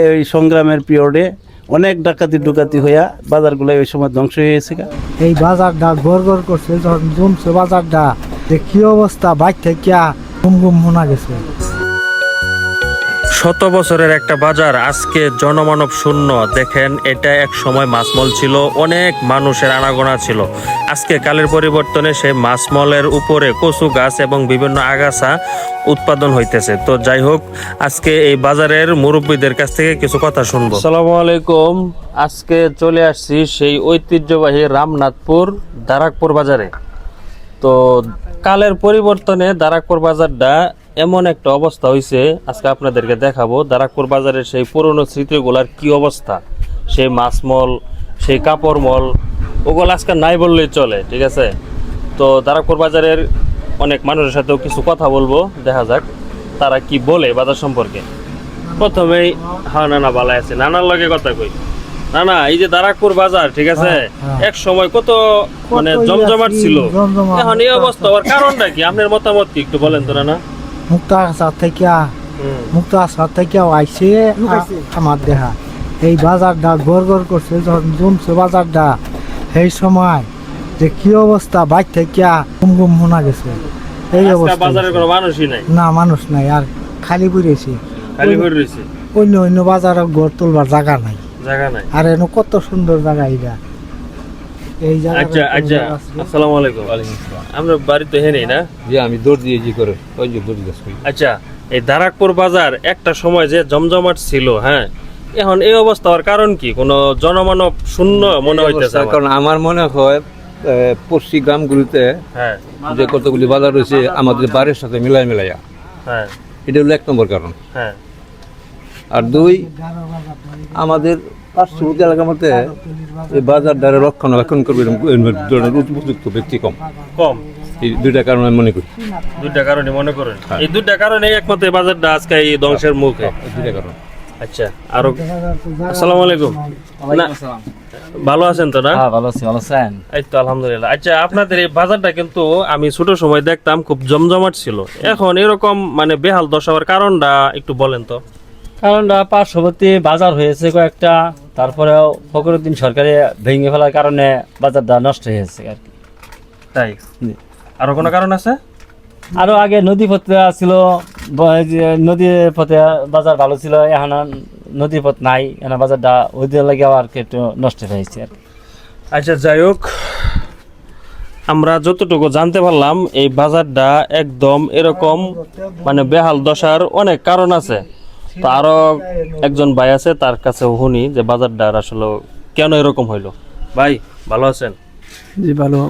এই সংগ্রামের পিরিয়ডে অনেক ডাকাতি হইয়া বাজারগুলো ওই সময় ধ্বংস হয়ে গেছে। এই বাজারটা গড় করছে যখন জমছে বাজারটা, যে কি অবস্থা বাইর থেকে গুম শোনা গেছে। শত বছরের একটা বাজার আজকে জনমানব শূন্য। দেখেন, এটা এক সময় মাছমল ছিল, অনেক মানুষের আনাগোনা ছিল। আজকে কালের পরিবর্তনে সেই মাছমলের উপরে কচু গাছ এবং বিভিন্ন আগাছা উৎপাদন হইতেছে। তো যাই হোক, আজকে এই বাজারের মুরব্বীদের কাছ থেকে কিছু কথা শুনবো। আসসালামু আলাইকুম। আজকে চলে আসছি সেই ঐতিহ্যবাহী রামনাথপুর দারাকপুর বাজারে। তো কালের পরিবর্তনে দারাকপুর বাজারটা এমন একটা অবস্থা হয়েছে, আজকে আপনাদেরকে দেখাবো দারাকপুর বাজারের সেই পুরনো স্মৃতিগুলার কি অবস্থা। সেই মাছমল, সেই কাপড় মল, ওগুলো আজকে নাই বললেই চলে, ঠিক আছে। তো দারাকপুর বাজারের অনেক মানুষের সাথেও কিছু কথা বলবো, দেখা যাক তারা কি বলে বাজার সম্পর্কে। প্রথমেই নানা ভালো আছে, নানার লগে কথা কই। নানা, এই যে দারাকপুর বাজার, ঠিক আছে, এক সময় কত মানে জমজমাট ছিল, এখন এই অবস্থা হওয়ার কারণটা কি? আপনার মতামত কি একটু বলেন তো নানা। মুক্তাগাছা থেকে আইসে আমার দেখা এই বাজারটা গড় করছে যখন জমছে বাজারটা, সেই সময় যে কি অবস্থা বাইর থেকে গুম শোনা গেছে। এই অবস্থা বাজারে কোনো মানুষই নাই, না মানুষ নাই, আর খালি পড়েছে, খালি পড়ে রয়েছে। অন্য বাজারে গড় তুলবার জায়গা নাই, আর এনে কত সুন্দর জায়গা এইটা। এই আচ্ছা আচ্ছা, আসসালামু আলাইকুম। আমরা বাড়িতে হেনেই না যে আমি দৌড় দিয়ে জি করে ওই যে দৌড় গাছ করি। আচ্ছা, এই দারাকপুর বাজার একটা সময় যে জমজমাট ছিল, হ্যাঁ, এখন এই অবস্থা হওয়ার কারণ কি? কোনো জনমানব শূন্য মনে হইতেছে আমার। কারণ আমার মনে হয় পশ্চিম গ্রামগুলিতে হ্যাঁ যে কতগুলি বাজার রয়েছে আমাদের বাড়ির সাথে মিলাইয়া, হ্যাঁ এটা হলো এক নম্বর কারণ। হ্যাঁ, আর দুই, আমাদের পার্শ্ববর্তী এলাকার মধ্যে এই বাজার দ্বারা রক্ষণাবেক্ষণ করবে উপযুক্ত ব্যক্তি কম। এই দুইটা কারণ আমি মনে করি। দুইটা কারণে মনে করেন, এই দুইটা কারণে একমাত্র এই বাজারটা আজকে এই ধ্বংসের মুখে। দুইটা কারণ। আচ্ছা, আরো আসসালামু আলাইকুম। না, ভালো আছেন তো? না, ভালো আছি। ভালো আছেন? এই তো আলহামদুলিল্লাহ। আচ্ছা, আপনাদের এই বাজারটা কিন্তু আমি ছোট সময় দেখতাম খুব জমজমাট ছিল, এখন এরকম মানে বেহাল দশা হওয়ার কারণটা একটু বলেন তো। কারণটা পার্শ্ববর্তী বাজার হয়েছে কয়েকটা, তারপরেও ফখরুদ্দিন সরকারে ভেঙে ফেলার কারণে বাজারটা নষ্ট হয়েছে আর কি। তাই আরো কোনো কারণ আছে? আরো আগে নদী পথে ছিল, নদীর পথে বাজার ভালো ছিল, এখন নদীর পথ নাই, এখন বাজারটা ওই দিয়ে লাগে আর কি একটু নষ্ট হয়েছে আর কি। আচ্ছা, যাই হোক, আমরা যতটুকু জানতে পারলাম এই বাজারটা একদম এরকম মানে বেহাল দশার অনেক কারণ আছে। তো আরো একজন ভাই আছে, তার কাছে শুনি যে বাজারটা আসলে কেন এরকম হইলো। ভাই, ভালো আছেন? জি ভালো।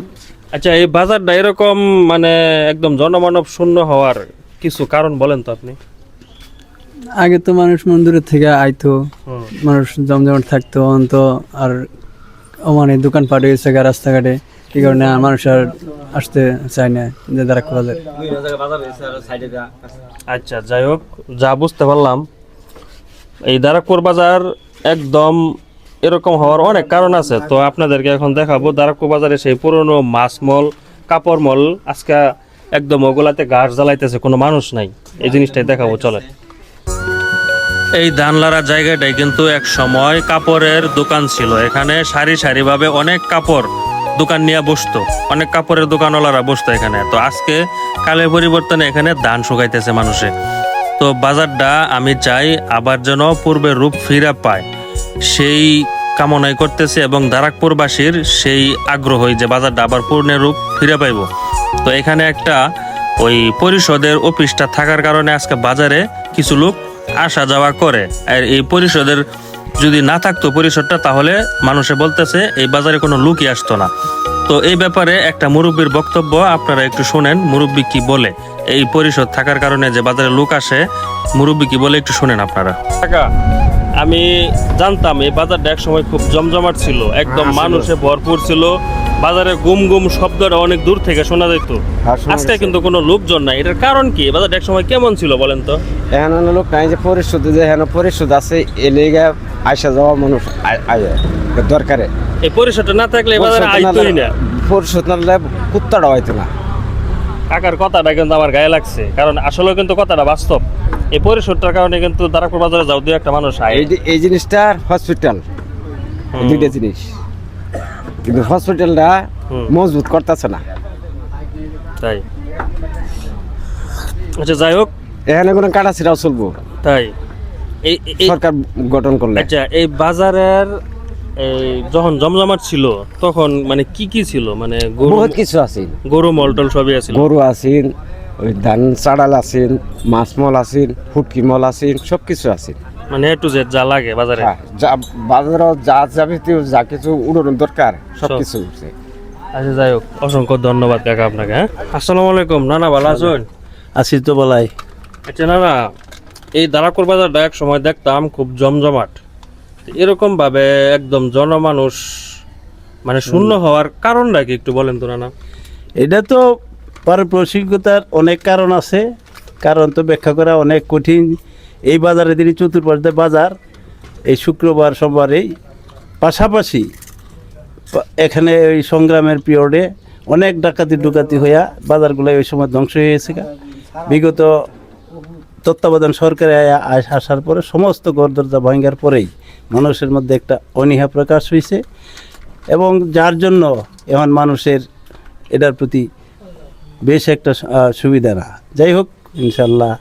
আচ্ছা, এই বাজারটা এরকম মানে একদম জনমানব শূন্য হওয়ার কিছু কারণ বলেন তো আপনি। আগে তো মানুষ মন্দিরের থেকে আইতো, মানুষ জমজমাট থাকতো, অন্ত আর মানে দোকানপাট হয়েছে রাস্তাঘাটে, এই কারণে মানুষ আর আসতে চায় না যে দারাকপুর বাজার। আচ্ছা, যাই হোক, যা বুঝতে পারলাম এই দারাকপুর বাজার একদম এরকম হওয়ার অনেক কারণ আছে। তো আপনাদেরকে এখন দেখাবো দারাকপুর বাজারে সেই পুরনো মাছ মল, কাপড় মল, আজকে একদম ওগুলাতে গাছ জ্বালাইতেছে, কোনো মানুষ নাই। এই জিনিসটাই দেখাবো, চলে। এই দানলারা জায়গাটাই কিন্তু এক সময় কাপড়ের দোকান ছিল। এখানে সারি সারিভাবে অনেক কাপড় দোকান নিয়ে বসতো, অনেক কাপড়ের দোকানওয়ালারা বসতো এখানে। তো আজকে কালের পরিবর্তনে এখানে ধান শুকাইতেছে মানুষে। তো বাজারটা আমি চাই আবার যেন পূর্বের রূপ ফিরে পায়, সেই কামনাই করতেছে, এবং দারাকপুরবাসীর সেই আগ্রহই যে বাজারটা আবার পূর্ণের রূপ ফিরে পাইব। তো এখানে একটা ওই পরিষদের অফিসটা থাকার কারণে আজকে বাজারে কিছু লোক আসা যাওয়া করে। আর এই পরিষদের যদি না থাকতো পরিষদটা, তাহলে মানুষে বলতেছে এই বাজারে কোনো লোকই আসতো না। তো এই ব্যাপারে একটা মুরব্বীর বক্তব্য আপনারা একটু শোনেন, মুরব্বী কি বলে। এই পরিষদ থাকার কারণে যে বাজারে লোক আসে, মুরব্বী কি বলে একটু শোনেন আপনারা। আমি জানতাম এই বাজারটা এক সময় খুব জমজমাট ছিল, একদম মানুষে ভরপুর ছিল, বাজারে গুম গুম শব্দটা অনেক দূর থেকে শোনা যেত। আজকে কিন্তু কোনো লোকজন নাই, এটার কারণ কি? বাজারটা এক সময় কেমন ছিল বলেন তো? এখন লোক নাই, যে পরিশোধ, যে এখন পরিশোধ আছে, এলে আইসা যাওয়া মানুষ দরকারে। এই পরিষদটা না থাকলে বাজারে আইতোই না, পরিশোধ না হলে কুত্তাটা হয়তো না। কাকার কথাটা কিন্তু আমার গায়ে লাগছে, কারণ আসলে কিন্তু কথাটা বাস্তব। এই পরিশোধটার কারণে কিন্তু দারাকপুর বাজারে যাও দুই একটা মানুষ আয়। এই জিনিসটার হসপিটাল দুইটা জিনিস, কিন্তু হসপিটালটা মজবুত করতেছে না। তাই আচ্ছা, যাই হোক, এখানে কোনো কাটা ছিড়াও চলবো তাই সরকার গঠন করলে। আচ্ছা, এই বাজারের এই যখন জমজমাট ছিল তখন মানে কি কি ছিল? মানে বহুত কিছু আছে, গরু মলটল সবই আছিল। গরু আছেন, ওই ধান চাড়াল আছেন, মাছ মল আছেন, ফুটকি মল আছেন, সব কিছু আছে। মানে এ টু জেড যা লাগে বাজারে। যা বাজারে যা যাবতীয় যা কিছু উড়ানোর দরকার সব কিছু উঠছে। আচ্ছা, যাই হোক, অসংখ্য ধন্যবাদ কাকা আপনাকে। হ্যাঁ, আসসালামু আলাইকুম। নানা ভালো আছেন? আসি তো বলাই। আচ্ছা নানা, এই দারাকপুর বাজারটা এক সময় দেখতাম খুব জমজমাট, এরকম ভাবে একদম জনমানুষ মানে শূন্য হওয়ার কারণটা কি একটু বলেন তো নানা? এটা তো পারিপার্শ্বিকতার অনেক কারণ আছে, কারণ তো ব্যাখ্যা করা অনেক কঠিন। এই বাজারে তিনি চতুর্পাশে বাজার, এই শুক্রবার সোমবারেই পাশাপাশি এখানে ওই সংগ্রামের পিরিয়ডে অনেক ডাকাতি হইয়া বাজারগুলো ওই সময় ধ্বংস হয়ে গেছে। বিগত তত্ত্বাবধান সরকারে আসার পরে সমস্ত ঘর দরজা ভাঙার পরেই মানুষের মধ্যে একটা অনীহা প্রকাশ হয়েছে, এবং যার জন্য এখন মানুষের এটার প্রতি বেশ একটা সুবিধা না। যাই হোক, ইনশাল্লাহ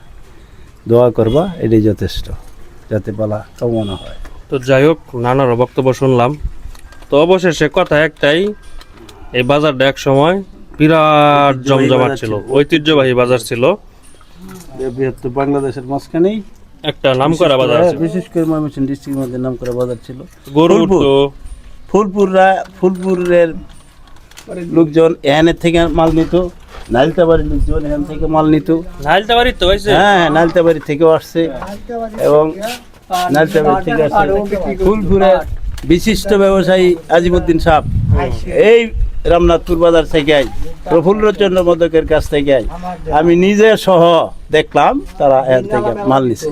দোয়া করবা, এটাই যথেষ্ট, যাতে বলা কামনা হয়। তো যাই হোক, নানার বক্তব্য শুনলাম। তো অবশেষে কথা একটাই, এই বাজারটা এক সময় বিরাট জমজমাট ছিল, ঐতিহ্যবাহী বাজার ছিল, বৃহত্তর বাংলাদেশের মাঝখানেই একটা নামকরা বাজার ছিল। বিশেষ করে ময়মনসিংহ ডিস্ট্রিক্টের মধ্যে নামকরা বাজার ছিল। গরু উঠতো, ফুলপুরের লোকজন এখানের থেকে মাল নিত, নালিতাবাড়ির লোকজন এখান থেকে মাল নিত। নাইলতাবাড়ি তো হয়েছে। হ্যাঁ, নালিতাবাড়ি থেকেও আসছে, এবং নালিতাবাড়ি থেকে আসছে ফুলপুরের বিশিষ্ট ব্যবসায়ী আজিমউদ্দিন সাহেব এই রামনাথপুর বাজার থেকে প্রফুল্লচন্দ্র মোদকের কাছ থেকে আমি নিজে সহ দেখলাম তারা এখান থেকে মাল নিছে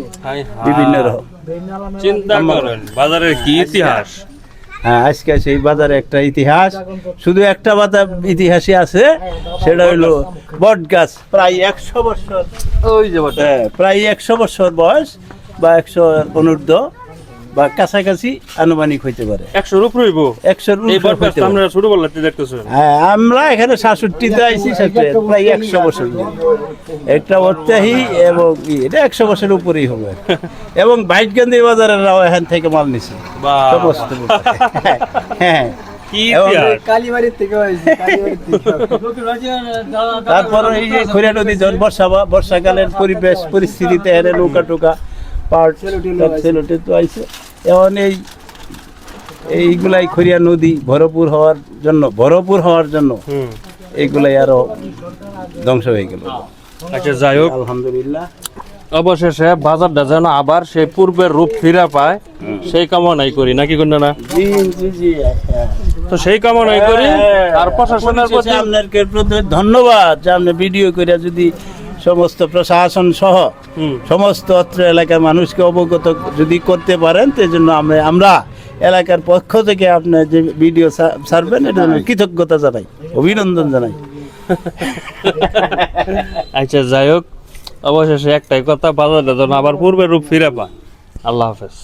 বিভিন্ন রকম। চিন্তা করেন বাজারের কি ইতিহাস। হ্যাঁ, আজকে সেই বাজারে একটা ইতিহাস, শুধু একটা বাজার ইতিহাসই আছে, সেটা হইলো বট গাছ, প্রায় 100 বছর, ওই যে হ্যাঁ, প্রায় 100 বছর বয়স বা 100 অনূর্ধ্ব বা কাছাকাছি আনুমানিক হইতে পারে। 100-র উপরে হইব। 100-র এই উপরে বটগাছটা আমরা ছোট বলতে দেখতেছেন। হ্যাঁ, আমরা এখানে 67-তে আইছি, প্রায় 100 বছর একটা অত্যাহি, এবং এটা 100 বছরের উপরেই হবে। এবং বাইটকান্দি বাজারেরাও এখান থেকে মাল নিছে সমস্ত। হ্যাঁ, কি ইতিহাস। কালীবাড়ির থেকে হয়েছে, তারপরে এই যে খৈরা নদী যখন বর্ষাকালের পরিস্থিতিতে এর নৌকা টোকা পার্ট সেলোটে তো আইছে। এখন এইগুলাই খরিয়া নদী ভরপুর হওয়ার জন্য এইগুলাই আরো ধ্বংস হয়ে গেল। আচ্ছা, যাই হোক, আলহামদুলিল্লাহ অবশেষে বাজারটা যেন আবার সেই পূর্বের রূপ ফিরে পায়, সেই কামনাই করি, নাকি কোনটা না? জি জি জি, তো সেই কামনাই করি। আর প্রশাসনের প্রতি আপনাকে ধন্যবাদ যে আপনি ভিডিও করে যদি সমস্ত প্রশাসন সহ সমস্ত অত্র এলাকার মানুষকে অবগত যদি করতে পারেন, সেই জন্য আমরা এলাকার পক্ষ থেকে আপনার যে ভিডিও ছাড়বেন, এটা আমি কৃতজ্ঞতা জানাই, অভিনন্দন জানাই। আচ্ছা, যাই হোক, অবশেষে একটাই কথা, বাজারটা যেন আবার পূর্বের রূপ ফিরে পায়। আল্লাহ হাফেজ।